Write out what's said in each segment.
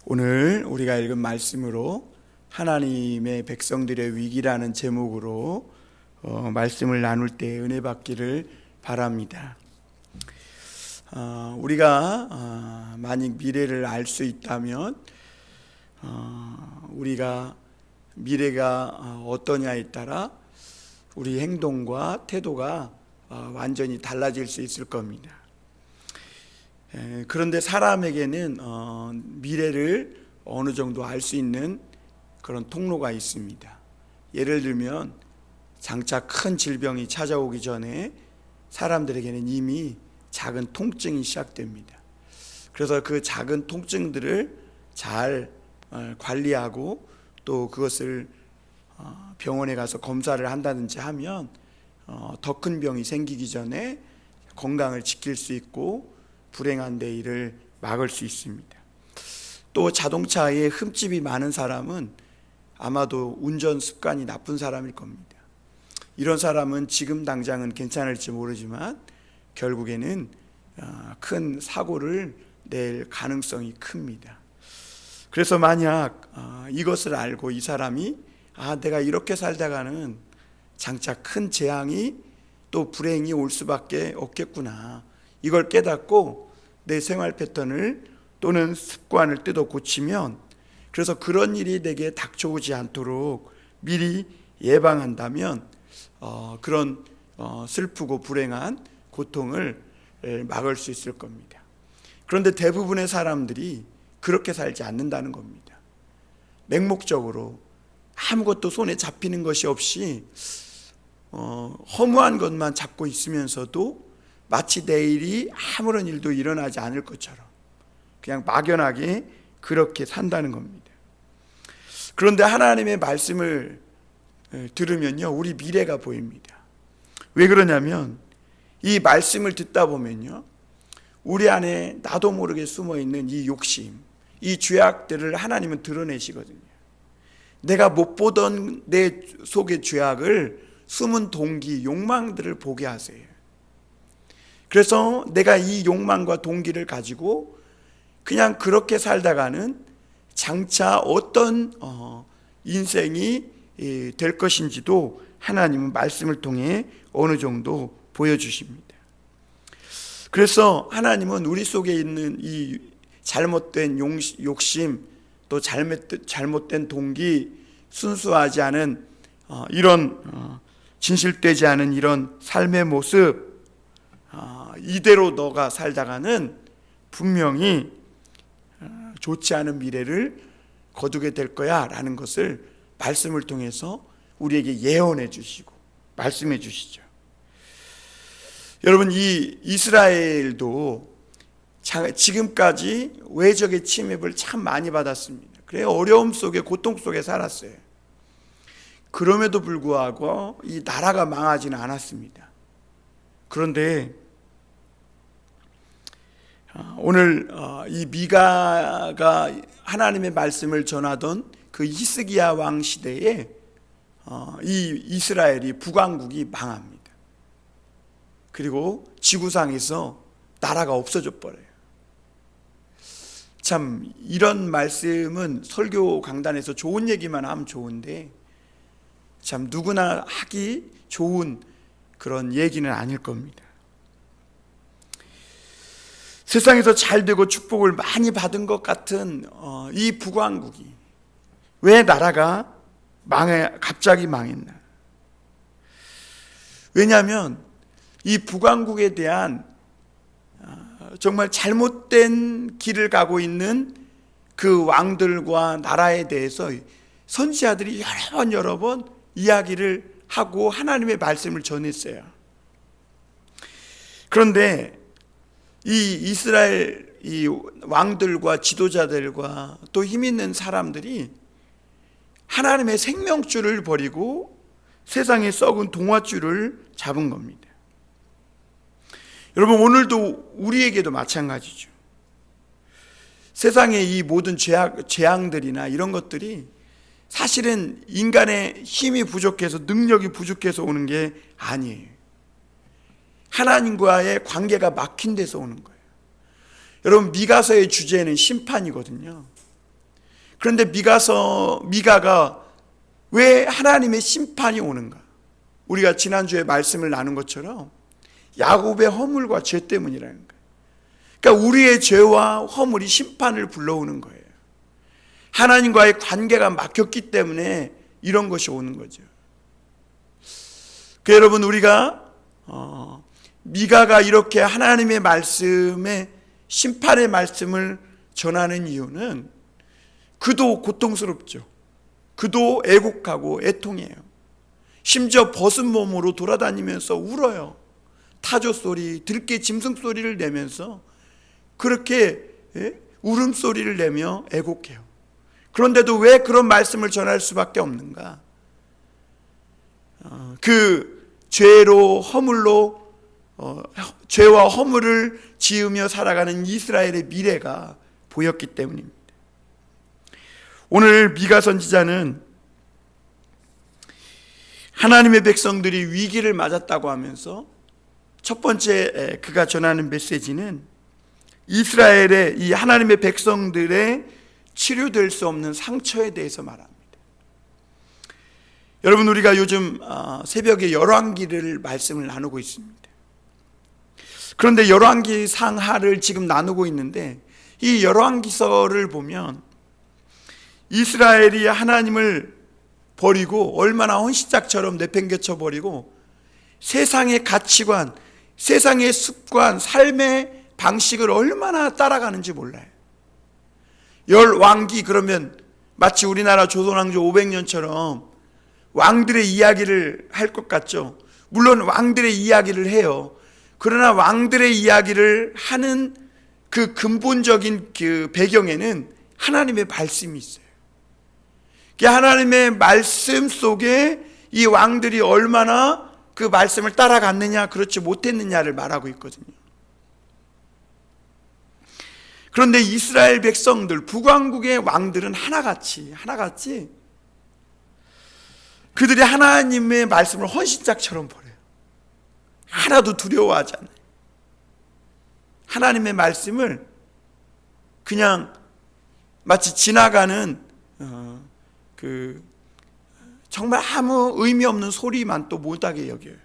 오늘 우리가 읽은 말씀으로 하나님의 백성들의 위기라는 제목으로 말씀을 나눌 때 은혜 받기를 바랍니다. 우리가 만약 미래를 알 수 있다면 우리가 미래가 어떠냐에 따라 우리 행동과 태도가 완전히 달라질 수 있을 겁니다. 그런데 사람에게는 미래를 어느 정도 알 수 있는 그런 통로가 있습니다. 예를 들면 장차 큰 질병이 찾아오기 전에 사람들에게는 이미 작은 통증이 시작됩니다. 그래서 그 작은 통증들을 잘 관리하고 또 그것을 병원에 가서 검사를 한다든지 하면 더 큰 병이 생기기 전에 건강을 지킬 수 있고 불행한 내일을 막을 수 있습니다. 또 자동차에 흠집이 많은 사람은 아마도 운전 습관이 나쁜 사람일 겁니다. 이런 사람은 지금 당장은 괜찮을지 모르지만 결국에는 큰 사고를 낼 가능성이 큽니다. 그래서 만약 이것을 알고 이 사람이 내가 이렇게 살다가는 장차 큰 재앙이 또 불행이 올 수밖에 없겠구나, 이걸 깨닫고 내 생활 패턴을 또는 습관을 뜯어 고치면, 그래서 그런 일이 내게 닥쳐오지 않도록 미리 예방한다면 그런 슬프고 불행한 고통을 막을 수 있을 겁니다. 그런데 대부분의 사람들이 그렇게 살지 않는다는 겁니다. 맹목적으로 아무것도 손에 잡히는 것이 없이 허무한 것만 잡고 있으면서도 마치 내일이 아무런 일도 일어나지 않을 것처럼 그냥 막연하게 그렇게 산다는 겁니다. 그런데 하나님의 말씀을 들으면요, 우리 미래가 보입니다. 왜 그러냐면 이 말씀을 듣다 보면요, 우리 안에 나도 모르게 숨어있는 이 욕심, 이 죄악들을 하나님은 드러내시거든요. 내가 못 보던 내 속의 죄악을, 숨은 동기, 욕망들을 보게 하세요. 그래서 내가 이 욕망과 동기를 가지고 그냥 그렇게 살다가는 장차 어떤 인생이 될 것인지도 하나님은 말씀을 통해 어느 정도 보여주십니다. 그래서 하나님은 우리 속에 있는 이 잘못된 욕심, 또 잘못된 동기, 순수하지 않은 이런 진실되지 않은 이런 삶의 모습, 이대로 너가 살다가는 분명히 좋지 않은 미래를 거두게 될 거야 라는 것을 말씀을 통해서 우리에게 예언해 주시고 말씀해 주시죠. 여러분, 이 이스라엘도 지금까지 외적의 침입을 참 많이 받았습니다. 그래서 어려움 속에, 고통 속에 살았어요. 그럼에도 불구하고 이 나라가 망하지는 않았습니다. 그런데 오늘 이 미가가 하나님의 말씀을 전하던 그 히스기야 왕 시대에 이 이스라엘이 북왕국이 망합니다. 그리고 지구상에서 나라가 없어져 버려요. 참 이런 말씀은 설교 강단에서 좋은 얘기만 하면 좋은데 참 누구나 하기 좋은 그런 얘기는 아닐 겁니다. 세상에서 잘 되고 축복을 많이 받은 것 같은 이 북왕국이 왜 나라가 갑자기 망했나? 왜냐하면 이 북왕국에 대한 정말 잘못된 길을 가고 있는 그 왕들과 나라에 대해서 선지자들이 여러 번 이야기를 하고 하나님의 말씀을 전했어요. 그런데 이 이스라엘 이 왕들과 지도자들과 또 힘 있는 사람들이 하나님의 생명줄을 버리고 세상의 썩은 동화줄을 잡은 겁니다. 여러분, 오늘도 우리에게도 마찬가지죠. 세상의 이 모든 재앙들이나 이런 것들이 사실은 인간의 힘이 부족해서, 능력이 부족해서 오는 게 아니에요. 하나님과의 관계가 막힌 데서 오는 거예요. 여러분, 미가서의 주제는 심판이거든요. 그런데 미가가 왜 하나님의 심판이 오는가? 우리가 지난주에 말씀을 나눈 것처럼 야곱의 허물과 죄 때문이라는 거예요. 그러니까 우리의 죄와 허물이 심판을 불러오는 거예요. 하나님과의 관계가 막혔기 때문에 이런 것이 오는 거죠. 그 여러분, 우리가 미가가 이렇게 하나님의 말씀에 심판의 말씀을 전하는 이유는 그도 고통스럽죠. 그도 애곡하고 애통해요. 심지어 벗은 몸으로 돌아다니면서 울어요. 타조 소리, 들깨 짐승 소리를 내면서 그렇게 울음소리를 내며 애곡해요. 그런데도 왜 그런 말씀을 전할 수밖에 없는가? 그 죄와 허물을 지으며 살아가는 이스라엘의 미래가 보였기 때문입니다. 오늘 미가 선지자는 하나님의 백성들이 위기를 맞았다고 하면서 첫 번째 그가 전하는 메시지는 이스라엘의 이 하나님의 백성들의 치료될 수 없는 상처에 대해서 말합니다. 여러분, 우리가 요즘 새벽에 열왕기를 말씀을 나누고 있습니다. 그런데 열왕기 상하를 지금 나누고 있는데 이 열왕기서를 보면 이스라엘이 하나님을 버리고 얼마나 헌시짝처럼 내팽개쳐 버리고 세상의 가치관, 세상의 습관, 삶의 방식을 얼마나 따라가는지 몰라요. 열왕기 그러면 마치 우리나라 조선왕조 500년처럼 왕들의 이야기를 할 것 같죠. 물론 왕들의 이야기를 해요. 그러나 왕들의 이야기를 하는 그 근본적인 그 배경에는 하나님의 말씀이 있어요. 하나님의 말씀 속에 이 왕들이 얼마나 그 말씀을 따라갔느냐, 그렇지 못했느냐를 말하고 있거든요. 그런데 이스라엘 백성들, 북왕국의 왕들은 하나같이 그들이 하나님의 말씀을 헌신짝처럼 버려요. 하나도 두려워하지 않아요. 하나님의 말씀을 그냥 마치 지나가는 정말 아무 의미 없는 소리만 또 못하게 여겨요.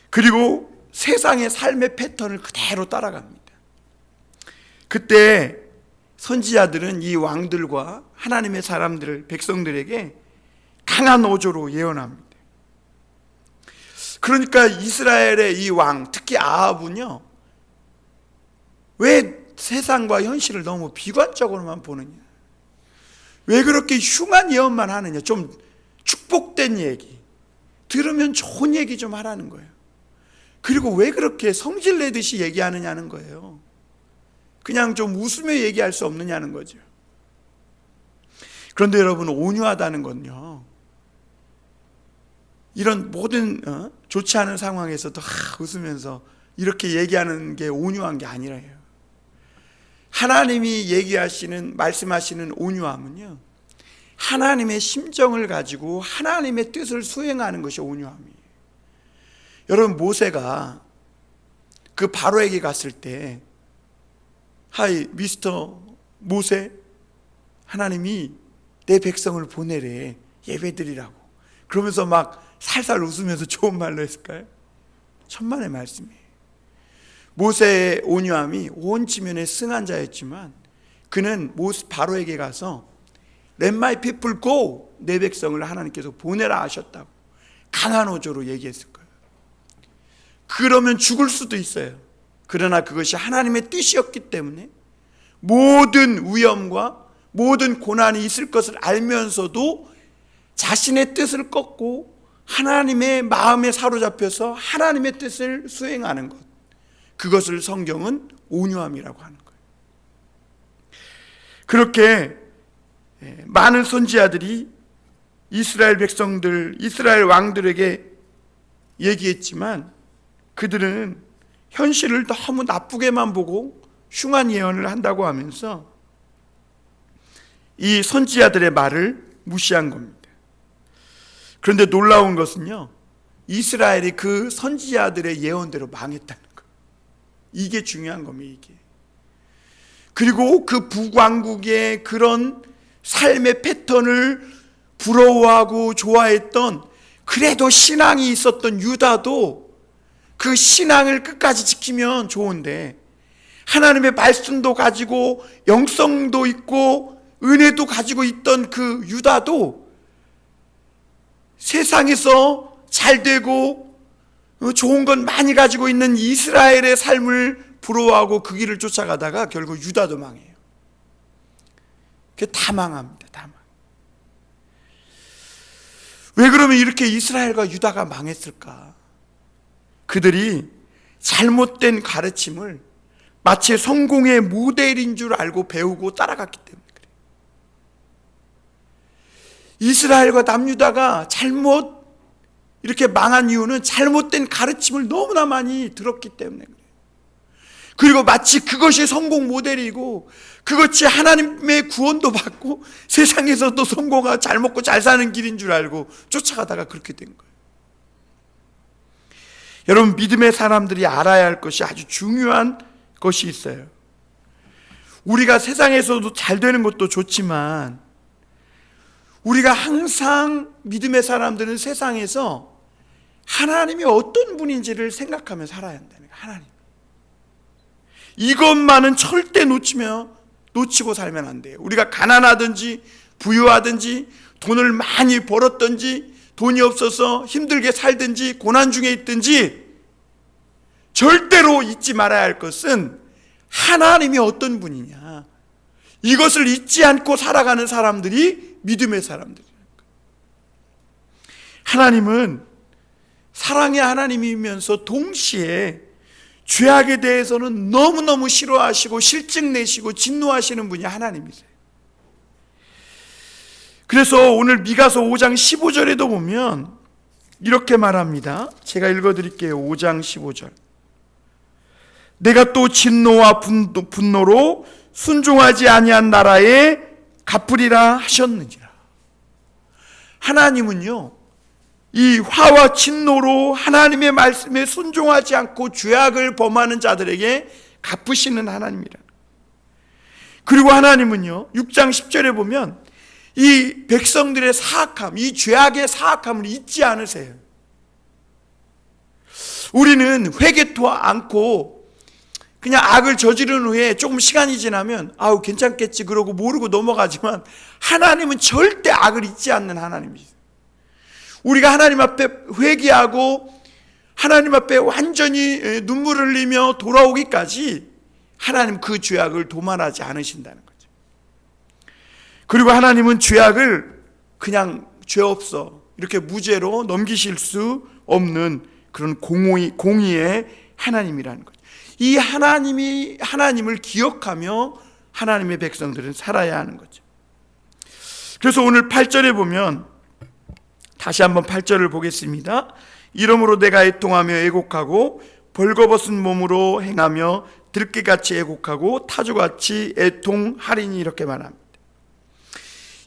그리고 세상의 삶의 패턴을 그대로 따라갑니다. 그때 선지자들은 이 왕들과 하나님의 사람들, 백성들에게 강한 어조로 예언합니다. 그러니까 이스라엘의 이 왕, 특히 아합은요, 왜 세상과 현실을 너무 비관적으로만 보느냐, 왜 그렇게 흉한 예언만 하느냐, 좀 축복된 얘기, 들으면 좋은 얘기 좀 하라는 거예요. 그리고 왜 그렇게 성질내듯이 얘기하느냐는 거예요. 그냥 좀 웃으며 얘기할 수 없느냐는 거죠. 그런데 여러분, 온유하다는 건요, 이런 모든 좋지 않은 상황에서도 웃으면서 이렇게 얘기하는 게 온유한 게 아니라요. 하나님이 말씀하시는 온유함은요, 하나님의 심정을 가지고 하나님의 뜻을 수행하는 것이 온유함이에요. 여러분, 모세가 그 바로에게 갔을 때, 하이 미스터 모세, 하나님이 내 백성을 보내래, 예배드리라고. 그러면서 막 살살 웃으면서 좋은 말로 했을까요? 천만의 말씀이에요. 모세의 온유함이 온 지면에 승한 자였지만 그는 바로에게 가서 Let my people go, 내 백성을 하나님께서 보내라 하셨다고 강한 어조로 얘기했을 거예요. 그러면 죽을 수도 있어요. 그러나 그것이 하나님의 뜻이었기 때문에 모든 위험과 모든 고난이 있을 것을 알면서도 자신의 뜻을 꺾고 하나님의 마음에 사로잡혀서 하나님의 뜻을 수행하는 것, 그것을 성경은 온유함이라고 하는 거예요. 그렇게 많은 선지자들이 이스라엘 백성들, 이스라엘 왕들에게 얘기했지만 그들은 현실을 너무 나쁘게만 보고 흉한 예언을 한다고 하면서 이 선지자들의 말을 무시한 겁니다. 그런데 놀라운 것은요, 이스라엘이 그 선지자들의 예언대로 망했다는 거예요. 이게 중요한 겁니다. 이게 그리고 그 북왕국의 그런 삶의 패턴을 부러워하고 좋아했던, 그래도 신앙이 있었던 유다도 그 신앙을 끝까지 지키면 좋은데, 하나님의 말씀도 가지고 영성도 있고 은혜도 가지고 있던 그 유다도 세상에서 잘 되고 좋은 건 많이 가지고 있는 이스라엘의 삶을 부러워하고 그 길을 쫓아가다가 결국 유다도 망해요. 그게 다 망합니다. 다 망. 왜 그러면 이렇게 이스라엘과 유다가 망했을까? 그들이 잘못된 가르침을 마치 성공의 모델인 줄 알고 배우고 따라갔기 때문에 그래요. 이스라엘과 남유다가 잘못 이렇게 망한 이유는 잘못된 가르침을 너무나 많이 들었기 때문에 그래요. 그리고 마치 그것이 성공 모델이고 그것이 하나님의 구원도 받고 세상에서도 성공하고 잘 먹고 잘 사는 길인 줄 알고 쫓아가다가 그렇게 된 거예요. 여러분, 믿음의 사람들이 알아야 할 것이 아주 중요한 것이 있어요. 우리가 세상에서도 잘 되는 것도 좋지만 우리가 항상 믿음의 사람들은 세상에서 하나님이 어떤 분인지를 생각하며 살아야 한다는 거예요. 하나님, 이것만은 절대 놓치고 살면 안 돼요. 우리가 가난하든지 부유하든지 돈을 많이 벌었든지 돈이 없어서 힘들게 살든지 고난 중에 있든지 절대로 잊지 말아야 할 것은 하나님이 어떤 분이냐, 이것을 잊지 않고 살아가는 사람들이 믿음의 사람들이에요. 하나님은 사랑의 하나님이면서 동시에 죄악에 대해서는 너무너무 싫어하시고 실증 내시고 진노하시는 분이 하나님이세요. 그래서 오늘 미가서 5장 15절에도 보면 이렇게 말합니다. 제가 읽어드릴게요. 5장 15절. 내가 또 진노와 분노로 순종하지 아니한 나라에 갚으리라 하셨느니라. 하나님은요, 이 화와 진노로 하나님의 말씀에 순종하지 않고 죄악을 범하는 자들에게 갚으시는 하나님이라. 그리고 하나님은요, 6장 10절에 보면 이 백성들의 사악함, 이 죄악의 사악함을 잊지 않으세요. 우리는 회개토 않고 그냥 악을 저지른 후에 조금 시간이 지나면 아우 괜찮겠지 그러고 모르고 넘어가지만 하나님은 절대 악을 잊지 않는 하나님이세요. 우리가 하나님 앞에 회개하고 하나님 앞에 완전히 눈물을 흘리며 돌아오기까지 하나님 그 죄악을 도말하지 않으신다는 거죠. 그리고 하나님은 죄악을 그냥 죄 없어 이렇게 무죄로 넘기실 수 없는 그런 공의의 하나님이라는 거죠. 이 하나님을 기억하며 하나님의 백성들은 살아야 하는 거죠. 그래서 오늘 8절에 보면 다시 한번 8절을 보겠습니다. 이러므로 내가 애통하며 애곡하고 벌거벗은 몸으로 행하며 들깨같이 애곡하고 타조같이 애통하리니 이렇게 말합니다.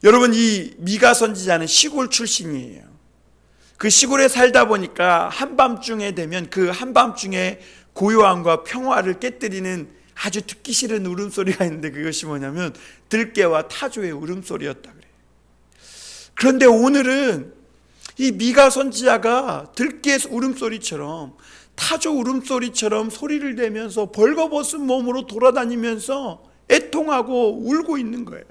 여러분, 이 미가 선지자는 시골 출신이에요. 그 시골에 살다 보니까 한밤중에 되면 그 한밤중에 고요함과 평화를 깨뜨리는 아주 듣기 싫은 울음소리가 있는데 그것이 뭐냐면 들깨와 타조의 울음소리였다 그래요. 그런데 오늘은 이 미가 선지자가 들깨 울음소리처럼 타조 울음소리처럼 소리를 내면서 벌거벗은 몸으로 돌아다니면서 애통하고 울고 있는 거예요.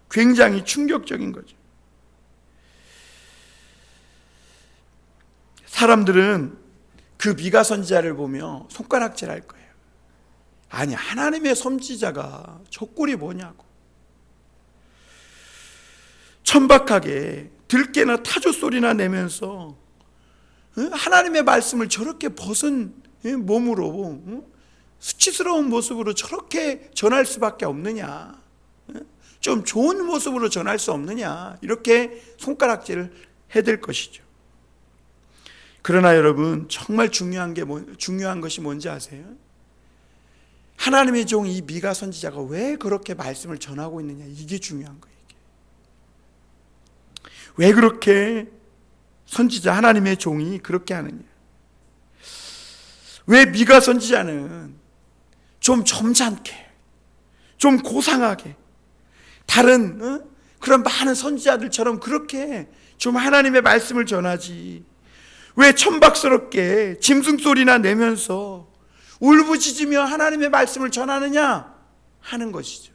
굉장히 충격적인 거죠. 사람들은 그 미가 선지자를 보며 손가락질할 거예요. 아니, 하나님의 선지자가 저 꼴이 뭐냐고. 천박하게 들깨나 타조 소리나 내면서 하나님의 말씀을 저렇게 벗은 몸으로 수치스러운 모습으로 저렇게 전할 수밖에 없느냐, 좀 좋은 모습으로 전할 수 없느냐, 이렇게 손가락질을 해댈 것이죠. 그러나 여러분, 정말 중요한 것이 뭔지 아세요? 하나님의 종 이 미가 선지자가 왜 그렇게 말씀을 전하고 있느냐, 이게 중요한 거예요. 왜 그렇게 선지자 하나님의 종이 그렇게 하느냐? 왜 미가 선지자는 좀 점잖게, 좀 고상하게, 다른 그런 많은 선지자들처럼 그렇게 좀 하나님의 말씀을 전하지, 왜 천박스럽게 짐승소리나 내면서 울부짖으며 하나님의 말씀을 전하느냐 하는 것이죠.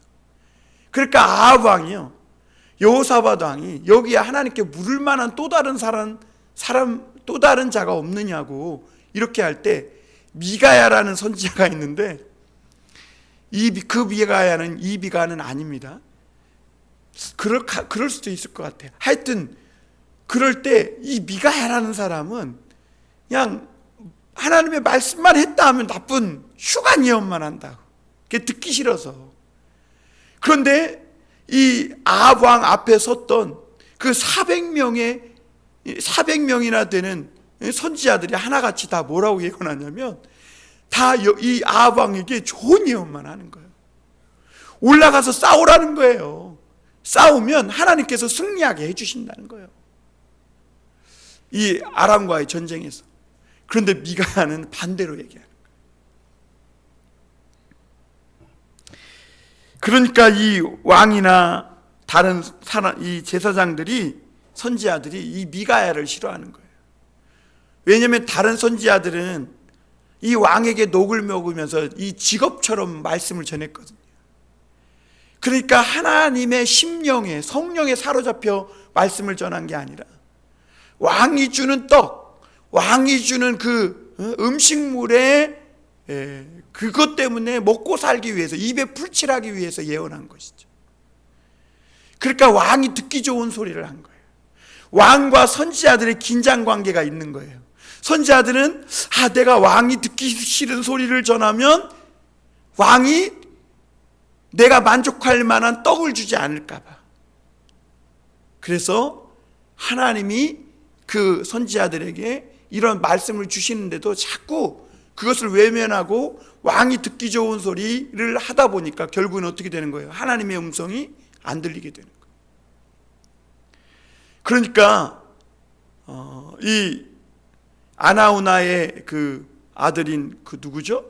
그러니까 아합 왕이요, 여호사밧 왕이 여기에 하나님께 물을 만한 또 다른 사람 또 다른 자가 없느냐고 이렇게 할 때, 미가야라는 선지자가 있는데 그 미가야는 이 미가는 아닙니다. 그럴 수도 있을 것 같아요. 하여튼 그럴 때 이 미가야라는 사람은 그냥 하나님의 말씀만 했다 하면 나쁜 흉한 예언만 한다고, 그게 듣기 싫어서. 그런데 이 아합 왕 앞에 섰던 그 400명이나 되는 선지자들이 하나같이 다 뭐라고 예언하냐면, 다 이 아합 왕에게 좋은 예언만 하는 거예요. 올라가서 싸우라는 거예요. 싸우면 하나님께서 승리하게 해주신다는 거예요, 이 아람과의 전쟁에서. 그런데 미가야는 반대로 얘기하는 거예요. 그러니까 이 왕이나 다른 이 제사장들이, 선지자들이 이 미가야를 싫어하는 거예요. 왜냐하면 다른 선지자들은 이 왕에게 녹을 먹으면서 이 직업처럼 말씀을 전했거든요. 그러니까 하나님의 심령에, 성령에 사로잡혀 말씀을 전한 게 아니라 왕이 주는 떡, 왕이 주는 그 음식물에 그것 때문에 먹고 살기 위해서, 입에 풀칠하기 위해서 예언한 것이죠. 그러니까 왕이 듣기 좋은 소리를 한 거예요. 왕과 선지자들의 긴장 관계가 있는 거예요. 선지자들은 내가 왕이 듣기 싫은 소리를 전하면 왕이 내가 만족할 만한 떡을 주지 않을까 봐. 그래서 하나님이 그 선지자들에게 이런 말씀을 주시는데도 자꾸 그것을 외면하고 왕이 듣기 좋은 소리를 하다 보니까 결국은 어떻게 되는 거예요? 하나님의 음성이 안 들리게 되는 거예요. 그러니까 이 아나우나의 그 아들인 그 누구죠?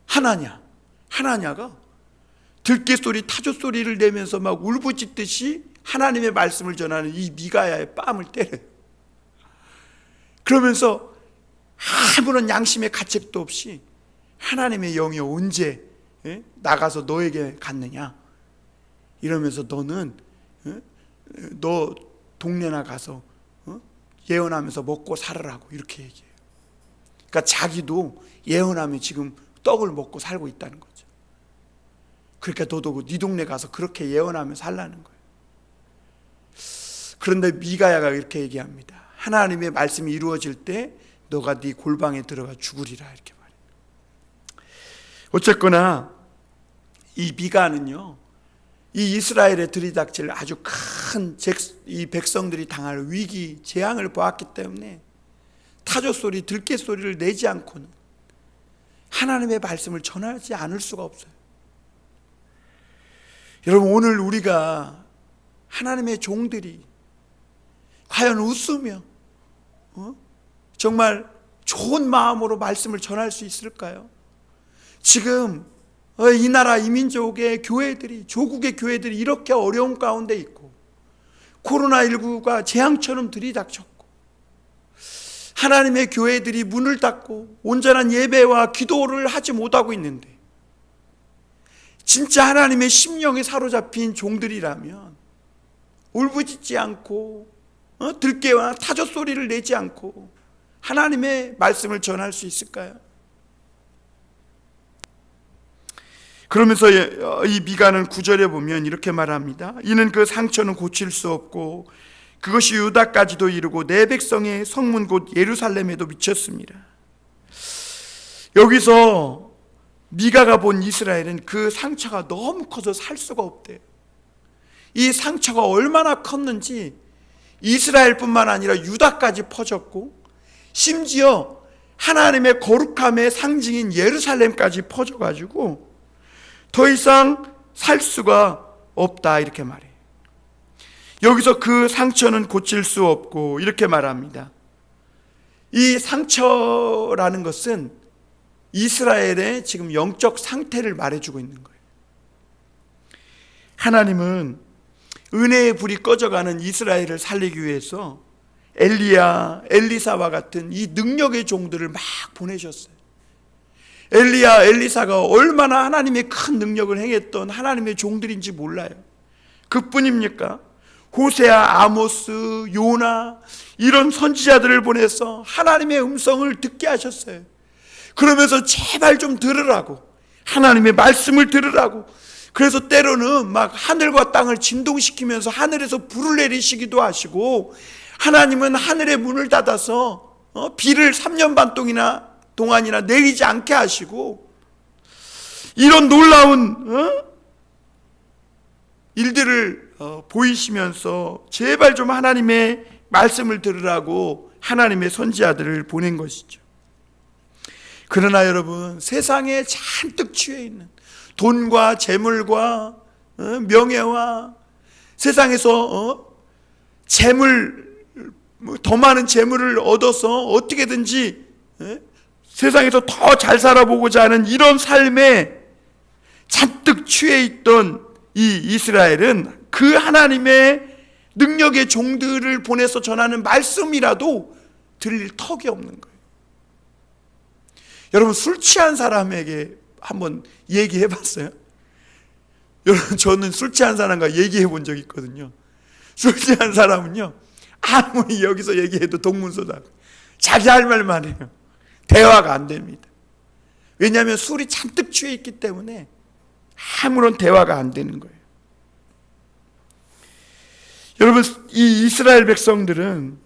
하나냐가 들깨 소리, 타조 소리를 내면서 막 울부짖듯이 하나님의 말씀을 전하는 이 미가야의 뺨을 때려요. 그러면서 아무런 양심의 가책도 없이, 하나님의 영이 언제 나가서 너에게 갔느냐 이러면서, 너는 너 동네나 가서 예언하면서 먹고 살으라고 이렇게 얘기해요. 그러니까 자기도 예언하면 지금 떡을 먹고 살고 있다는 거죠. 그러니까 너도 네 동네 가서 그렇게 예언하며 살라는 거예요. 그런데 미가야가 이렇게 얘기합니다. 하나님의 말씀이 이루어질 때 너가 네 골방에 들어가 죽으리라, 이렇게 말해요. 어쨌거나 이 미가는요, 이 이스라엘에 들이닥칠 아주 큰 이 백성들이 당할 위기, 재앙을 보았기 때문에 타조 소리, 들깨 소리를 내지 않고는 하나님의 말씀을 전하지 않을 수가 없어요. 여러분, 오늘 우리가 하나님의 종들이 과연 웃으며 정말 좋은 마음으로 말씀을 전할 수 있을까요? 지금 이 나라 이 민족의 교회들이, 조국의 교회들이 이렇게 어려운 가운데 있고, 코로나19가 재앙처럼 들이닥쳤고, 하나님의 교회들이 문을 닫고 온전한 예배와 기도를 하지 못하고 있는데, 진짜 하나님의 심령에 사로잡힌 종들이라면 울부짖지 않고 들깨와 타조 소리를 내지 않고 하나님의 말씀을 전할 수 있을까요? 그러면서 이 미가는 9절에 보면 이렇게 말합니다. 이는 그 상처는 고칠 수 없고 그것이 유다까지도 이르고 내 백성의 성문 곧 예루살렘에도 미쳤습니다. 여기서 미가가 본 이스라엘은 그 상처가 너무 커서 살 수가 없대요. 이 상처가 얼마나 컸는지 이스라엘뿐만 아니라 유다까지 퍼졌고, 심지어 하나님의 거룩함의 상징인 예루살렘까지 퍼져가지고 더 이상 살 수가 없다, 이렇게 말해요. 여기서 그 상처는 고칠 수 없고 이렇게 말합니다. 이 상처라는 것은 이스라엘의 지금 영적 상태를 말해주고 있는 거예요. 하나님은 은혜의 불이 꺼져가는 이스라엘을 살리기 위해서 엘리야, 엘리사와 같은 이 능력의 종들을 막 보내셨어요. 엘리야, 엘리사가 얼마나 하나님의 큰 능력을 행했던 하나님의 종들인지 몰라요. 그뿐입니까? 호세아, 아모스, 요나 이런 선지자들을 보내서 하나님의 음성을 듣게 하셨어요. 그러면서 제발 좀 들으라고, 하나님의 말씀을 들으라고. 그래서 때로는 막 하늘과 땅을 진동시키면서 하늘에서 불을 내리시기도 하시고, 하나님은 하늘의 문을 닫아서 비를 3년 반 동안이나 내리지 않게 하시고, 이런 놀라운 일들을 보이시면서 제발 좀 하나님의 말씀을 들으라고 하나님의 선지자들을 보낸 것이죠. 그러나 여러분, 세상에 잔뜩 취해 있는 돈과 재물과 명예와 세상에서 더 많은 재물을 얻어서 어떻게든지 세상에서 더 잘 살아보고자 하는 이런 삶에 잔뜩 취해 있던 이 이스라엘은 그 하나님의 능력의 종들을 보내서 전하는 말씀이라도 들릴 턱이 없는 거예요. 여러분, 술 취한 사람에게 한번 얘기해 봤어요? 여러분, 저는 술 취한 사람과 얘기해 본 적이 있거든요. 술 취한 사람은요, 아무리 여기서 얘기해도 동문서답, 자기 할 말만 해요. 대화가 안 됩니다. 왜냐하면 술이 잔뜩 취해 있기 때문에 아무런 대화가 안 되는 거예요. 여러분, 이 이스라엘 백성들은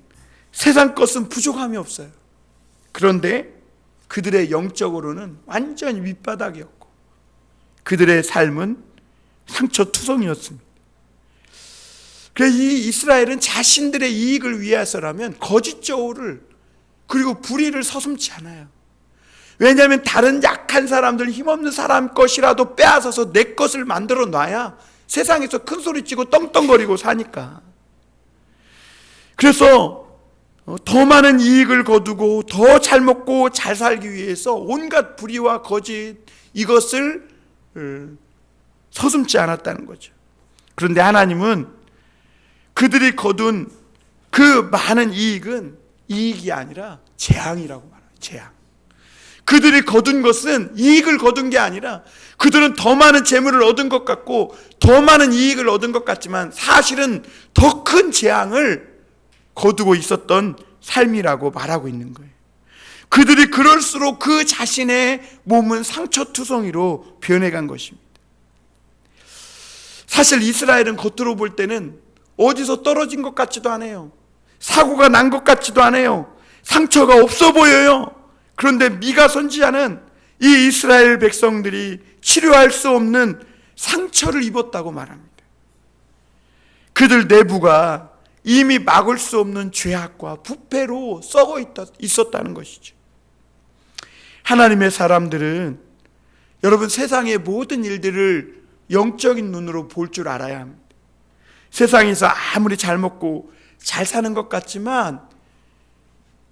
세상 것은 부족함이 없어요. 그런데 그들의 영적으로는 완전히 밑바닥이었고, 그들의 삶은 상처투성이었습니다. 그래서 이 이스라엘은 자신들의 이익을 위해서라면 거짓 저울을 그리고 불의를 서슴지 않아요. 왜냐하면 다른 약한 사람들, 힘없는 사람 것이라도 빼앗아서 내 것을 만들어 놔야 세상에서 큰 소리치고 떵떵거리고 사니까. 그래서 더 많은 이익을 거두고 더 잘 먹고 잘 살기 위해서 온갖 불의와 거짓, 이것을 서슴지 않았다는 거죠. 그런데 하나님은 그들이 거둔 그 많은 이익은 이익이 아니라 재앙이라고 말해요. 재앙. 그들이 거둔 것은 이익을 거둔 게 아니라, 그들은 더 많은 재물을 얻은 것 같고 더 많은 이익을 얻은 것 같지만 사실은 더 큰 재앙을 거두고 있었던 삶이라고 말하고 있는 거예요. 그들이 그럴수록 그 자신의 몸은 상처투성이로 변해간 것입니다. 사실 이스라엘은 겉으로 볼 때는 어디서 떨어진 것 같지도 않아요. 사고가 난 것 같지도 않아요. 상처가 없어 보여요. 그런데 미가 선지자는 이 이스라엘 백성들이 치료할 수 없는 상처를 입었다고 말합니다. 그들 내부가 이미 막을 수 없는 죄악과 부패로 썩어 있었다는 것이죠. 하나님의 사람들은 여러분, 세상의 모든 일들을 영적인 눈으로 볼 줄 알아야 합니다. 세상에서 아무리 잘 먹고 잘 사는 것 같지만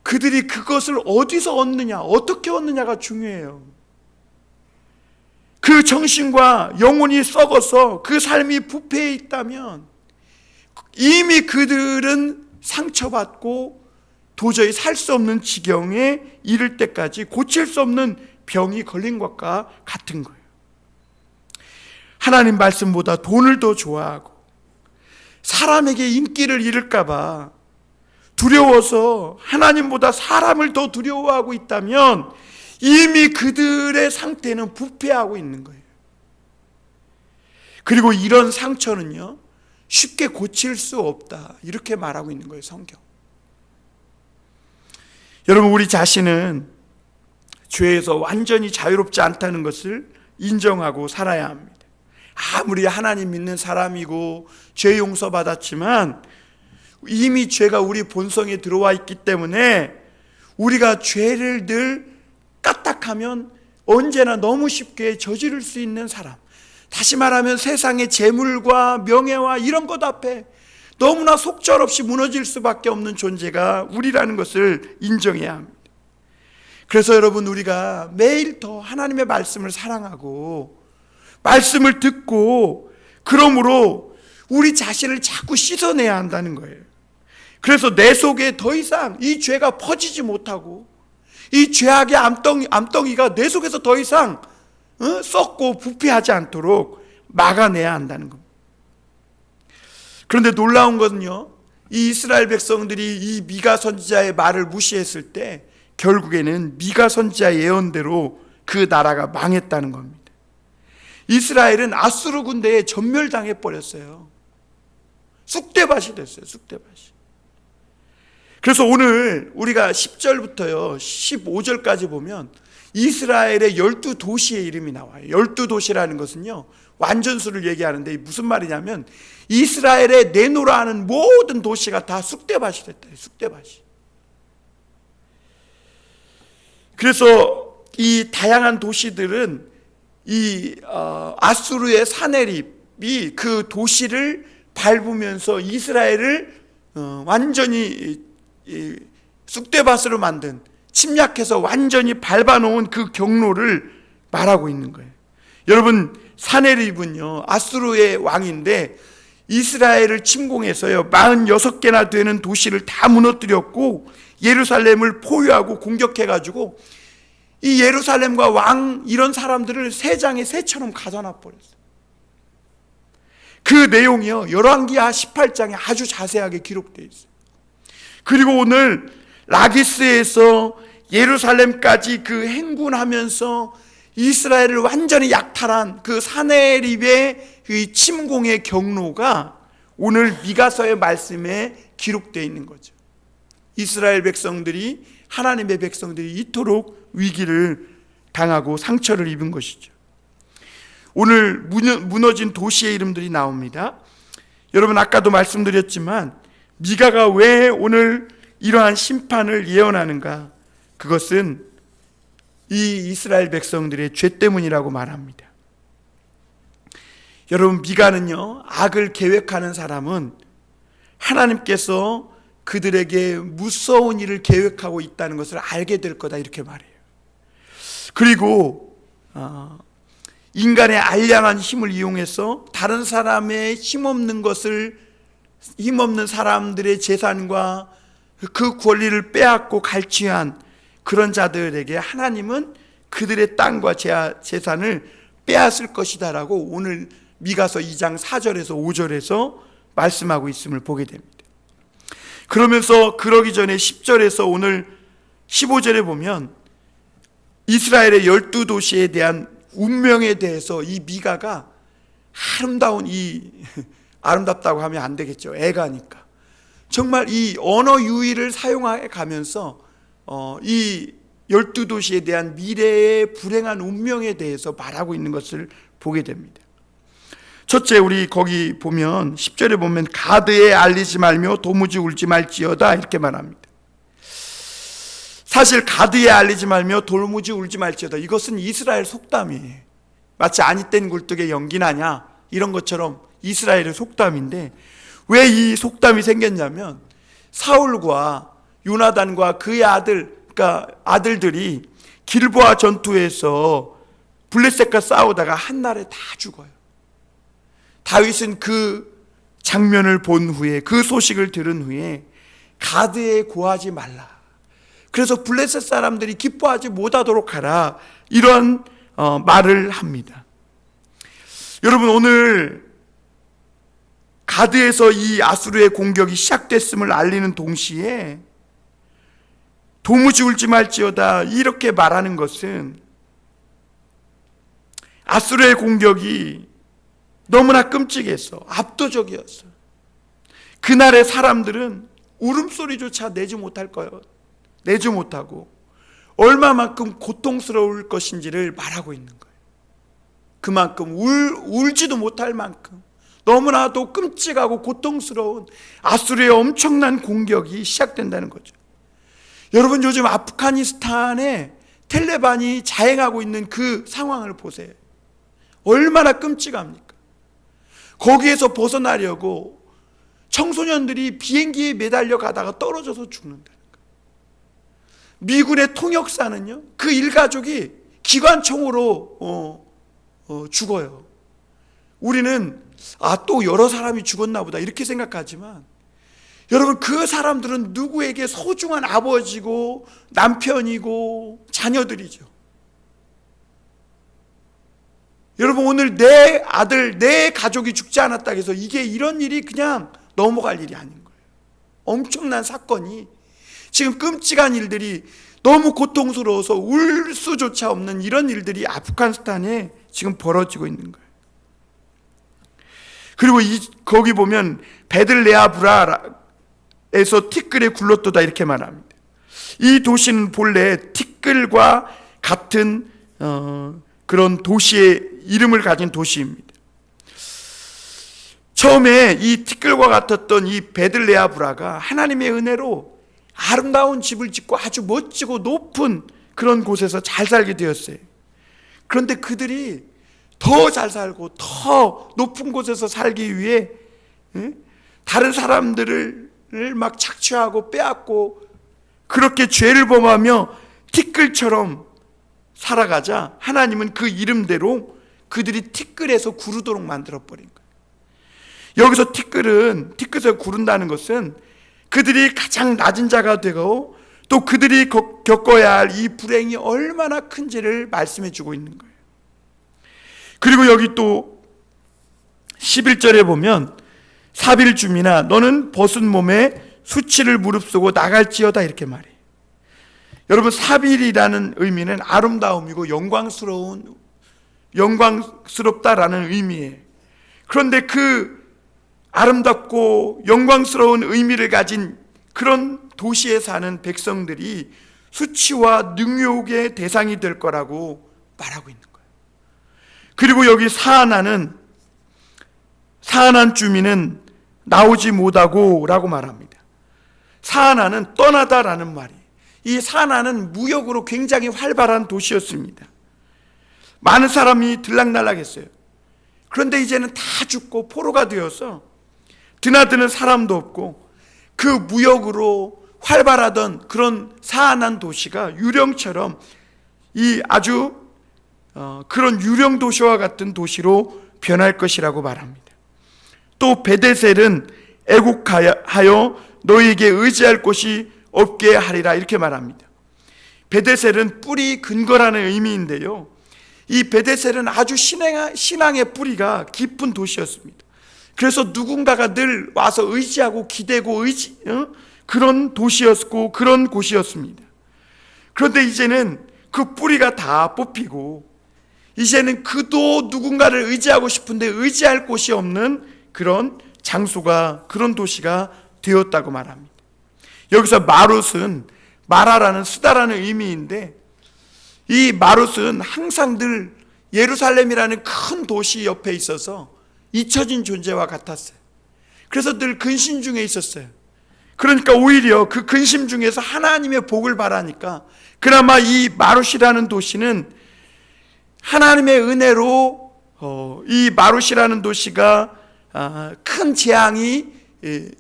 그들이 그것을 어디서 얻느냐, 어떻게 얻느냐가 중요해요. 그 정신과 영혼이 썩어서 그 삶이 부패해 있다면 이미 그들은 상처받고 도저히 살 수 없는 지경에 이를 때까지 고칠 수 없는 병이 걸린 것과 같은 거예요. 하나님 말씀보다 돈을 더 좋아하고 사람에게 인기를 잃을까 봐 두려워서 하나님보다 사람을 더 두려워하고 있다면 이미 그들의 상태는 부패하고 있는 거예요. 그리고 이런 상처는요, 쉽게 고칠 수 없다, 이렇게 말하고 있는 거예요, 성경. 여러분, 우리 자신은 죄에서 완전히 자유롭지 않다는 것을 인정하고 살아야 합니다. 아무리 하나님 믿는 사람이고 죄 용서받았지만 이미 죄가 우리 본성에 들어와 있기 때문에 우리가 죄를 늘 까딱하면 언제나 너무 쉽게 저지를 수 있는 사람, 다시 말하면 세상의 재물과 명예와 이런 것 앞에 너무나 속절없이 무너질 수밖에 없는 존재가 우리라는 것을 인정해야 합니다. 그래서 여러분, 우리가 매일 더 하나님의 말씀을 사랑하고 말씀을 듣고, 그러므로 우리 자신을 자꾸 씻어내야 한다는 거예요. 그래서 내 속에 더 이상 이 죄가 퍼지지 못하고, 이 죄악의 암덩이가 내 속에서 더 이상 썩고 부패하지 않도록 막아내야 한다는 겁니다. 그런데 놀라운 것은요, 이 이스라엘 백성들이 이 미가 선지자의 말을 무시했을 때 결국에는 미가 선지자 예언대로 그 나라가 망했다는 겁니다. 이스라엘은 아수르 군대에 전멸당해 버렸어요. 쑥대밭이 됐어요. 쑥대밭이. 그래서 오늘 우리가 10절부터요 15절까지 보면 이스라엘의 12도시의 이름이 나와요. 12도시라는 것은요 완전수를 얘기하는데, 무슨 말이냐면 이스라엘에 내노라 하는 모든 도시가 다 쑥대밭이 됐다. 쑥대밭이. 그래서 이 다양한 도시들은 이 아수르의 사네립이 그 도시를 밟으면서 이스라엘을 완전히 쑥대밭으로 만든, 침략해서 완전히 밟아놓은 그 경로를 말하고 있는 거예요. 여러분, 사네립은요 아수르의 왕인데 이스라엘을 침공해서요 46개나 되는 도시를 다 무너뜨렸고 예루살렘을 포위하고 공격해가지고 이 예루살렘과 왕 이런 사람들을 새 장의 새처럼 가져놔 버렸어요. 그 내용이요 열왕기하 18장에 아주 자세하게 기록되어 있어요. 그리고 오늘 라기스에서 예루살렘까지 그 행군하면서 이스라엘을 완전히 약탈한 그 사네립의 그 침공의 경로가 오늘 미가서의 말씀에 기록되어 있는 거죠. 이스라엘 백성들이, 하나님의 백성들이 이토록 위기를 당하고 상처를 입은 것이죠. 오늘 무너진 도시의 이름들이 나옵니다. 여러분, 아까도 말씀드렸지만 미가가 왜 오늘 이러한 심판을 예언하는가? 그것은 이 이스라엘 백성들의 죄 때문이라고 말합니다. 여러분, 미가는요 악을 계획하는 사람은 하나님께서 그들에게 무서운 일을 계획하고 있다는 것을 알게 될 거다, 이렇게 말해요. 그리고 인간의 알량한 힘을 이용해서 다른 사람의 힘없는 사람들의 재산과 그 권리를 빼앗고 갈취한 그런 자들에게 하나님은 그들의 땅과 재산을 빼앗을 것이다 라고 오늘 미가서 2장 4절에서 5절에서 말씀하고 있음을 보게 됩니다. 그러면서 그러기 전에 10절에서 오늘 15절에 보면 이스라엘의 12도시에 대한 운명에 대해서 이 미가가 아름답다고 하면 안 되겠죠. 애가니까. 정말 이 언어 유희를 사용해 가면서 이 12도시에 대한 미래의 불행한 운명에 대해서 말하고 있는 것을 보게 됩니다. 첫째, 우리 거기 보면 10절에 보면 가드에 알리지 말며 도무지 울지 말지어다, 이렇게 말합니다. 사실 가드에 알리지 말며 도무지 울지 말지어다, 이것은 이스라엘 속담이에요. 마치 아니 땐 굴뚝에 연기 나냐 이런 것처럼 이스라엘의 속담인데, 왜 이 속담이 생겼냐면 사울과 요나단과 그의 아들들이 길보아 전투에서 블레셋과 싸우다가 한날에 다 죽어요. 다윗은 그 장면을 본 후에, 그 소식을 들은 후에 가드에 고하지 말라, 그래서 블레셋 사람들이 기뻐하지 못하도록 하라, 이런 말을 합니다. 여러분, 오늘 가드에서 이 아수르의 공격이 시작됐음을 알리는 동시에 도무지 울지 말지어다 이렇게 말하는 것은 아수르의 공격이 너무나 끔찍했어, 압도적이었어. 그날의 사람들은 울음소리조차 내지 못하고 얼마만큼 고통스러울 것인지를 말하고 있는 거예요. 그만큼 울지도 못할 만큼 너무나도 끔찍하고 고통스러운 아수르의 엄청난 공격이 시작된다는 거죠. 여러분, 요즘 아프가니스탄에 텔레반이 자행하고 있는 그 상황을 보세요. 얼마나 끔찍합니까? 거기에서 벗어나려고 청소년들이 비행기에 매달려 가다가 떨어져서 죽는다는 거예요. 미군의 통역사는요, 그 일가족이 기관총으로 죽어요. 우리는 또 여러 사람이 죽었나 보다 이렇게 생각하지만, 여러분, 그 사람들은 누구에게 소중한 아버지고 남편이고 자녀들이죠. 여러분, 오늘 내 아들, 내 가족이 죽지 않았다 해서 이게 이런 일이 그냥 넘어갈 일이 아닌 거예요. 엄청난 사건이, 지금 끔찍한 일들이, 너무 고통스러워서 울 수조차 없는 이런 일들이 아프가니스탄에 지금 벌어지고 있는 거예요. 그리고 거기 보면 베들레아브라에서 티끌에 굴렀도다 이렇게 말합니다. 이 도시는 본래 티끌과 같은 그런 도시의 이름을 가진 도시입니다. 처음에 이 티끌과 같았던 이 베들레아브라가 하나님의 은혜로 아름다운 집을 짓고 아주 멋지고 높은 그런 곳에서 잘 살게 되었어요. 그런데 그들이 더 잘 살고 더 높은 곳에서 살기 위해 다른 사람들을 막 착취하고 빼앗고 그렇게 죄를 범하며 티끌처럼 살아가자 하나님은 그 이름대로 그들이 티끌에서 구르도록 만들어버린 거예요. 여기서 티끌에서 구른다는 것은 그들이 가장 낮은 자가 되고 또 그들이 겪어야 할 이 불행이 얼마나 큰지를 말씀해 주고 있는 거예요. 그리고 여기 또 11절에 보면 사빌줌이나 너는 벗은 몸에 수치를 무릅쓰고 나갈지어다 이렇게 말해요. 여러분, 사빌이라는 의미는 아름다움이고 영광스럽다라는 의미예요. 그런데 그 아름답고 영광스러운 의미를 가진 그런 도시에 사는 백성들이 수치와 능욕의 대상이 될 거라고 말하고 있는 거예요. 그리고 여기 사하난 주민은 나오지 못하고 라고 말합니다. 사하난은 떠나다라는 말이에요. 이 사하난은 무역으로 굉장히 활발한 도시였습니다. 많은 사람이 들락날락했어요. 그런데 이제는 다 죽고 포로가 되어서 드나드는 사람도 없고 그 무역으로 활발하던 그런 사하난 도시가 유령처럼 이 아주 그런 유령 도시와 같은 도시로 변할 것이라고 말합니다. 또 베데셀은 애곡하여 너희에게 의지할 곳이 없게 하리라 이렇게 말합니다. 베데셀은 뿌리 근거라는 의미인데요, 이 베데셀은 아주 신앙의 뿌리가 깊은 도시였습니다. 그래서 누군가가 늘 와서 의지하고 기대고 그런 도시였고 그런 곳이었습니다. 그런데 이제는 그 뿌리가 다 뽑히고 이제는 그도 누군가를 의지하고 싶은데 의지할 곳이 없는 그런 장소가, 그런 도시가 되었다고 말합니다. 여기서 마룻은 마라라는 쓰다라는 의미인데, 이 마룻은 항상 늘 예루살렘이라는 큰 도시 옆에 있어서 잊혀진 존재와 같았어요. 그래서 늘 근심 중에 있었어요. 그러니까 오히려 그 근심 중에서 하나님의 복을 바라니까 그나마 이 마룻이라는 도시는 하나님의 은혜로 이 마룻이라는 도시가 큰 재앙이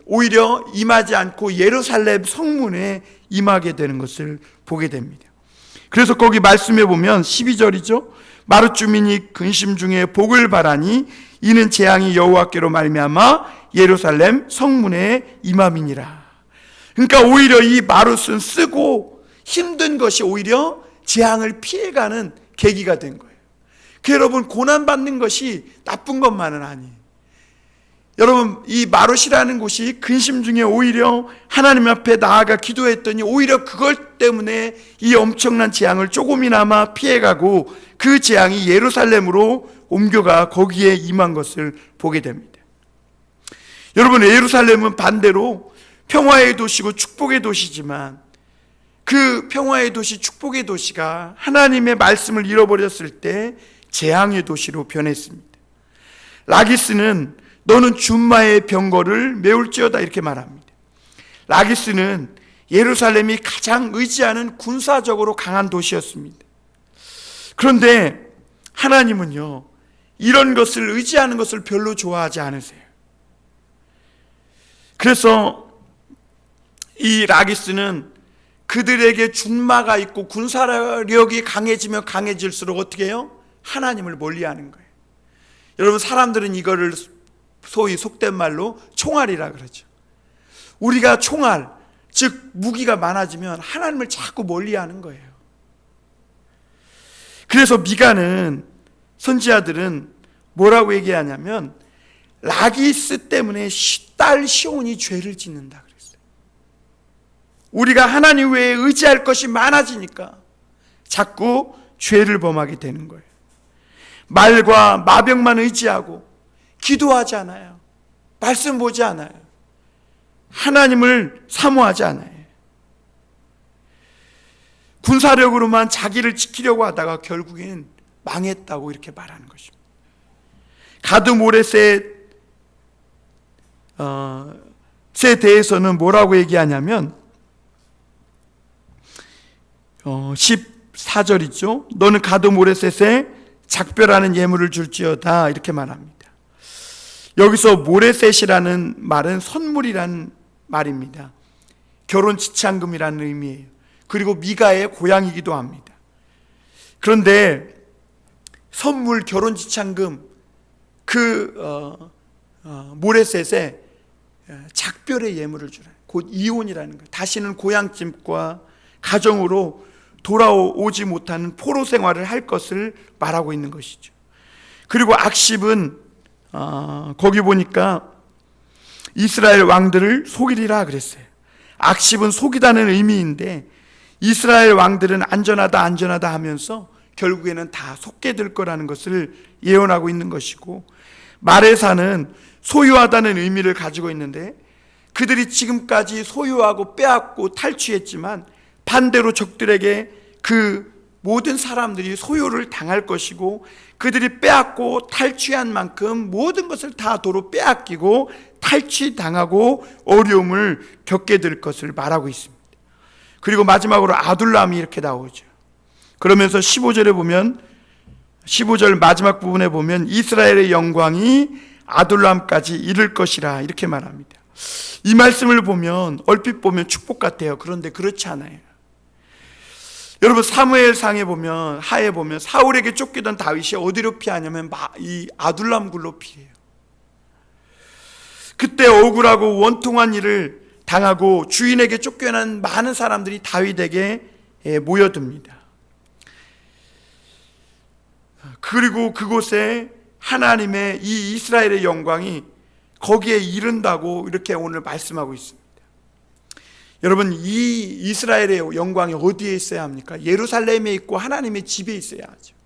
오히려 임하지 않고 예루살렘 성문에 임하게 되는 것을 보게 됩니다. 그래서 거기 말씀해 보면 12절이죠. 마룻 주민이 근심 중에 복을 바라니 이는 재앙이 여호와께로 말미암아 예루살렘 성문에 임함이니라. 그러니까 오히려 이 마룻은 쓰고 힘든 것이 오히려 재앙을 피해가는 계기가 된 거예요. 여러분, 고난받는 것이 나쁜 것만은 아니에요. 여러분, 이 마룻이라는 곳이 근심 중에 오히려 하나님 앞에 나아가 기도했더니 오히려 그것 때문에 이 엄청난 재앙을 조금이나마 피해가고 그 재앙이 예루살렘으로 옮겨가 거기에 임한 것을 보게 됩니다. 여러분, 예루살렘은 반대로 평화의 도시고 축복의 도시지만 그 평화의 도시, 축복의 도시가 하나님의 말씀을 잃어버렸을 때 재앙의 도시로 변했습니다. 라기스는 너는 준마의 병거를 메울지어다 이렇게 말합니다. 라기스는 예루살렘이 가장 의지하는 군사적으로 강한 도시였습니다. 그런데 하나님은요, 이런 것을 의지하는 것을 별로 좋아하지 않으세요. 그래서 이 라기스는 그들에게 준마가 있고 군사력이 강해지면 강해질수록 어떻게 해요? 하나님을 멀리하는 거예요. 여러분, 사람들은 이거를 소위 속된 말로 총알이라 그러죠. 우리가 총알, 즉 무기가 많아지면 하나님을 자꾸 멀리하는 거예요. 그래서 미가는, 선지자들은 뭐라고 얘기하냐면 라기스 때문에 딸 시온이 죄를 짓는다 그랬어요. 우리가 하나님 외에 의지할 것이 많아지니까 자꾸 죄를 범하게 되는 거예요. 말과 마병만 의지하고 기도하지 않아요. 말씀 보지 않아요. 하나님을 사모하지 않아요. 군사력으로만 자기를 지키려고 하다가 결국엔 망했다고 이렇게 말하는 것입니다. 가드 모레셋에 대해서는 뭐라고 얘기하냐면 14절이죠. 너는 가드 모레셋에 작별하는 예물을 줄지어다, 이렇게 말합니다. 여기서 모레셋이라는 말은 선물이라는 말입니다. 결혼 지참금이라는 의미예요. 그리고 미가의 고향이기도 합니다. 그런데 선물, 결혼 지참금, 모레셋에 작별의 예물을 주라. 곧 이혼이라는 거예요. 다시는 고향집과 가정으로 돌아오지 못하는 포로 생활을 할 것을 말하고 있는 것이죠. 그리고 악십은 거기 보니까 이스라엘 왕들을 속이리라 그랬어요. 악십은 속이다는 의미인데 이스라엘 왕들은 안전하다 하면서 결국에는 다 속게 될 거라는 것을 예언하고 있는 것이고, 마레사는 소유하다는 의미를 가지고 있는데 그들이 지금까지 소유하고 빼앗고 탈취했지만 반대로 적들에게 그 모든 사람들이 소유를 당할 것이고, 그들이 빼앗고 탈취한 만큼 모든 것을 다 도로 빼앗기고 탈취당하고 어려움을 겪게 될 것을 말하고 있습니다. 그리고 마지막으로 아둘람이 이렇게 나오죠. 그러면서 15절에 보면, 15절 마지막 부분에 보면 이스라엘의 영광이 아둘람까지 이를 것이라, 이렇게 말합니다. 이 말씀을 보면 얼핏 보면 축복 같아요. 그런데 그렇지 않아요. 여러분, 사무엘상에 보면, 하에 보면 사울에게 쫓기던 다윗이 어디로 피하냐면 이 아둘람 굴로 피해요. 그때 억울하고 원통한 일을 당하고 주인에게 쫓겨난 많은 사람들이 다윗에게 모여듭니다. 그리고 그곳에 하나님의 이 이스라엘의 영광이 거기에 이른다고 이렇게 오늘 말씀하고 있습니다. 여러분, 이 이스라엘의 영광이 어디에 있어야 합니까? 예루살렘에 있고 하나님의 집에 있어야 하죠.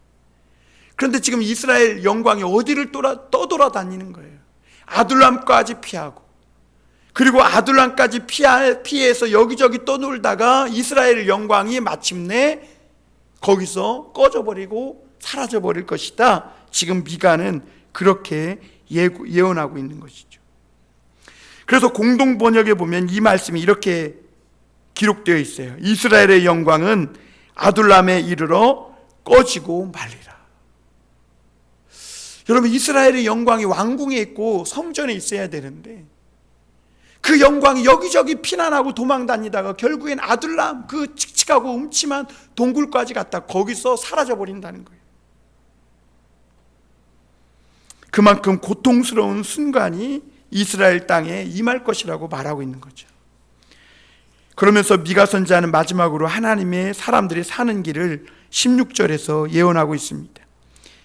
그런데 지금 이스라엘 영광이 어디를 떠돌아다니는 거예요. 아둘람까지 피하고, 그리고 아둘람까지 피해서 여기저기 떠놀다가 이스라엘 영광이 마침내 거기서 꺼져버리고 사라져버릴 것이다. 지금 미가는 그렇게 예언하고 있는 것이죠. 그래서 공동 번역에 보면 이 말씀이 이렇게 기록되어 있어요. 이스라엘의 영광은 아둘람에 이르러 꺼지고 말리라. 여러분, 이스라엘의 영광이 왕궁에 있고 성전에 있어야 되는데 그 영광이 여기저기 피난하고 도망다니다가 결국엔 아둘람, 그 칙칙하고 음침한 동굴까지 갔다 거기서 사라져버린다는 거예요. 그만큼 고통스러운 순간이 이스라엘 땅에 임할 것이라고 말하고 있는 거죠. 그러면서 미가 선지자는 마지막으로 하나님의 사람들이 사는 길을 16절에서 예언하고 있습니다.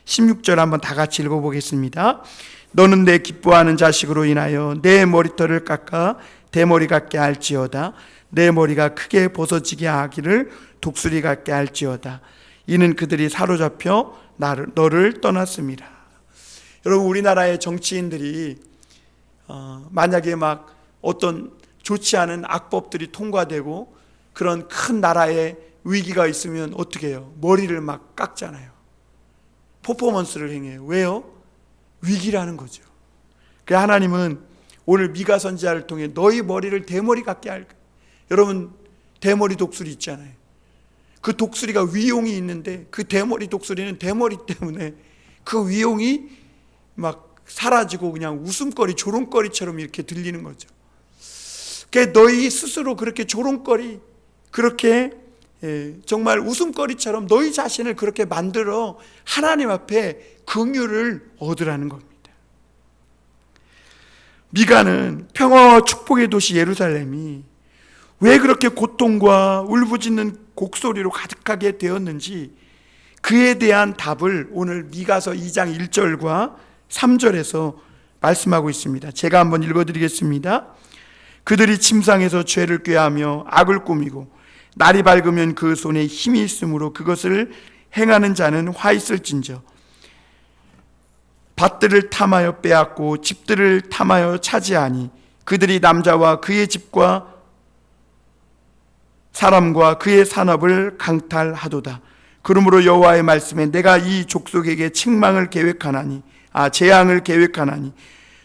16절 한번 다 같이 읽어보겠습니다. 너는 내 기뻐하는 자식으로 인하여 내 머리털을 깎아 대머리 같게 할지어다. 내 머리가 크게 벗어지게 하기를 독수리 같게 할지어다. 이는 그들이 사로잡혀 너를 떠났습니다. 여러분, 우리나라의 정치인들이 만약에 막 어떤 좋지 않은 악법들이 통과되고 그런 큰 나라에 위기가 있으면 어떻게 해요? 머리를 막 깎잖아요. 퍼포먼스를 행해요. 왜요? 위기라는 거죠. 그래서 하나님은 오늘 미가 선지자를 통해 너희 머리를 대머리 같게 할 거예요. 여러분, 대머리 독수리 있잖아요. 그 독수리가 위용이 있는데 그 대머리 독수리는 대머리 때문에 그 위용이 막 사라지고 그냥 웃음거리, 조롱거리처럼 이렇게 들리는 거죠. 그러니까 너희 스스로 그렇게 조롱거리, 그렇게 정말 웃음거리처럼 너희 자신을 그렇게 만들어 하나님 앞에 긍휼을 얻으라는 겁니다. 미가는 평화와 축복의 도시 예루살렘이 왜 그렇게 고통과 울부짖는 곡소리로 가득하게 되었는지 그에 대한 답을 오늘 미가서 2장 1절과 3절에서 말씀하고 있습니다. 제가 한번 읽어드리겠습니다. 그들이 침상에서 죄를 꾀하며 악을 꾸미고 날이 밝으면 그 손에 힘이 있으므로 그것을 행하는 자는 화 있을진저. 밭들을 탐하여 빼앗고 집들을 탐하여 차지하니 그들이 남자와 그의 집과 사람과 그의 산업을 강탈하도다. 그러므로 여호와의 말씀에 내가 이 족속에게 책망을 계획하나니 재앙을 계획하나니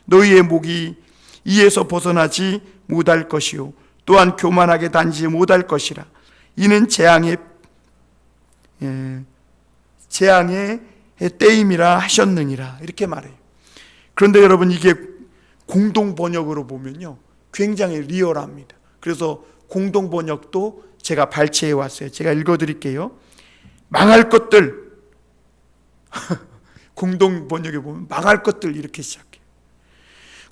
너희의 목이 이에서 벗어나지 못할 것이요 또한 교만하게 다니지 못할 것이라. 이는 재앙의 때임이라 하셨느니라. 이렇게 말해요. 그런데 여러분, 이게 공동 번역으로 보면요 굉장히 리얼합니다. 그래서 공동 번역도 제가 발췌해 왔어요. 제가 읽어 드릴게요. 망할 것들. 공동 번역에 보면 망할 것들 이렇게 시작해요.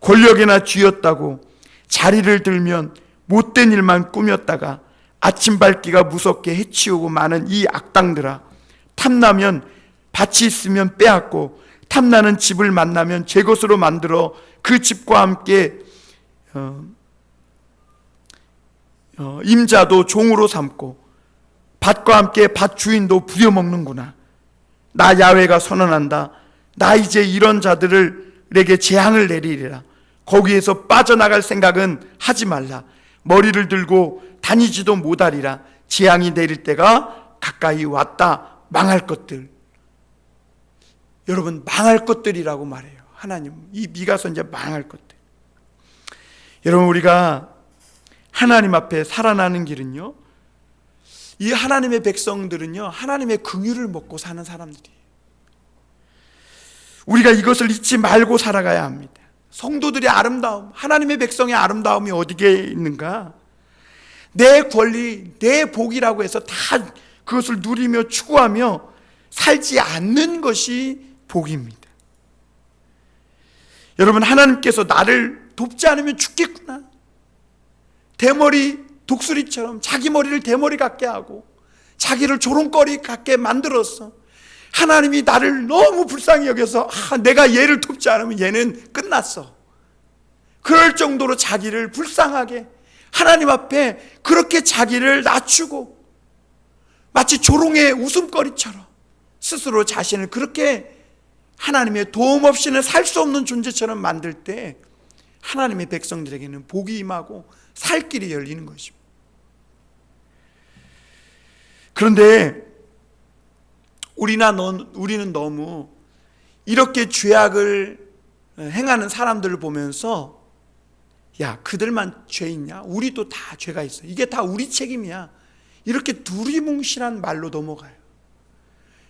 권력이나 쥐었다고 자리를 들면 못된 일만 꾸몄다가 아침 밝기가 무섭게 해치우고 많은 이 악당들아, 탐나면 밭이 있으면 빼앗고 탐나는 집을 만나면 제 것으로 만들어 그 집과 함께 임자도 종으로 삼고 밭과 함께 밭 주인도 부려먹는구나. 나 야훼가 선언한다. 나 이제 이런 자들에게 재앙을 내리리라. 거기에서 빠져나갈 생각은 하지 말라. 머리를 들고 다니지도 못하리라. 재앙이 내릴 때가 가까이 왔다. 망할 것들. 여러분, 망할 것들이라고 말해요. 하나님, 이 미가 선지자 망할 것들. 여러분, 우리가 하나님 앞에 살아나는 길은요, 이 하나님의 백성들은요 하나님의 긍휼을 먹고 사는 사람들이에요. 우리가 이것을 잊지 말고 살아가야 합니다. 성도들의 아름다움, 하나님의 백성의 아름다움이 어디에 있는가? 내 권리, 내 복이라고 해서 다 그것을 누리며 추구하며 살지 않는 것이 복입니다. 여러분, 하나님께서 나를 돕지 않으면 죽겠구나. 대머리 독수리처럼 자기 머리를 대머리 같게 하고 자기를 조롱거리 같게 만들었어. 하나님이 나를 너무 불쌍히 여겨서 내가 얘를 돕지 않으면 얘는 끝났어. 그럴 정도로 자기를 불쌍하게 하나님 앞에 그렇게 자기를 낮추고 마치 조롱의 웃음거리처럼 스스로 자신을 그렇게 하나님의 도움 없이는 살 수 없는 존재처럼 만들 때 하나님의 백성들에게는 복이 임하고 살 길이 열리는 것입니다. 그런데 우리는 너무 이렇게 죄악을 행하는 사람들을 보면서 야, 그들만 죄 있냐? 우리도 다 죄가 있어. 이게 다 우리 책임이야. 이렇게 두리뭉실한 말로 넘어가요.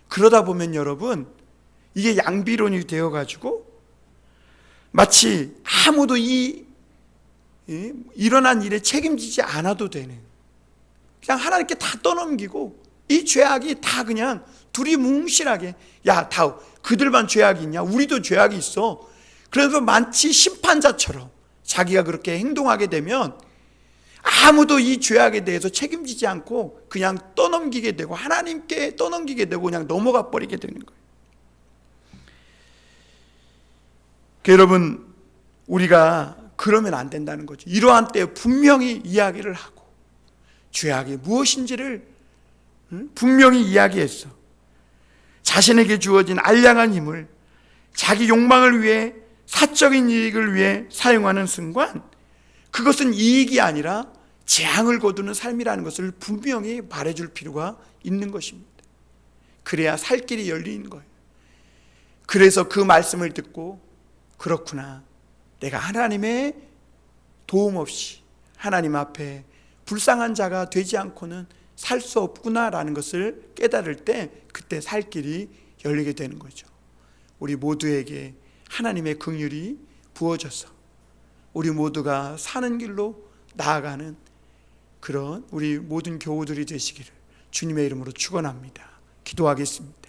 그러다 보면 여러분, 이게 양비론이 되어가지고 마치 아무도 일어난 일에 책임지지 않아도 되는, 그냥 하나님께 다 떠넘기고 이 죄악이 다 그냥 두리뭉실하게, 야, 다 그들만 죄악이 있냐? 우리도 죄악이 있어. 그래서 마치 심판자처럼 자기가 그렇게 행동하게 되면 아무도 이 죄악에 대해서 책임지지 않고 그냥 떠넘기게 되고 하나님께 떠넘기게 되고 그냥 넘어가 버리게 되는 거예요. 여러분, 우리가 그러면 안 된다는 거죠. 이러한 때에 분명히 이야기를 하고 죄악이 무엇인지를 분명히 이야기했어. 자신에게 주어진 알량한 힘을 자기 욕망을 위해, 사적인 이익을 위해 사용하는 순간 그것은 이익이 아니라 재앙을 거두는 삶이라는 것을 분명히 말해줄 필요가 있는 것입니다. 그래야 살 길이 열리는 거예요. 그래서 그 말씀을 듣고 그렇구나, 내가 하나님의 도움 없이 하나님 앞에 불쌍한 자가 되지 않고는 살 수 없구나라는 것을 깨달을 때 그때 살 길이 열리게 되는 거죠. 우리 모두에게 하나님의 긍휼이 부어져서 우리 모두가 사는 길로 나아가는 그런 우리 모든 교우들이 되시기를 주님의 이름으로 축원합니다. 기도하겠습니다.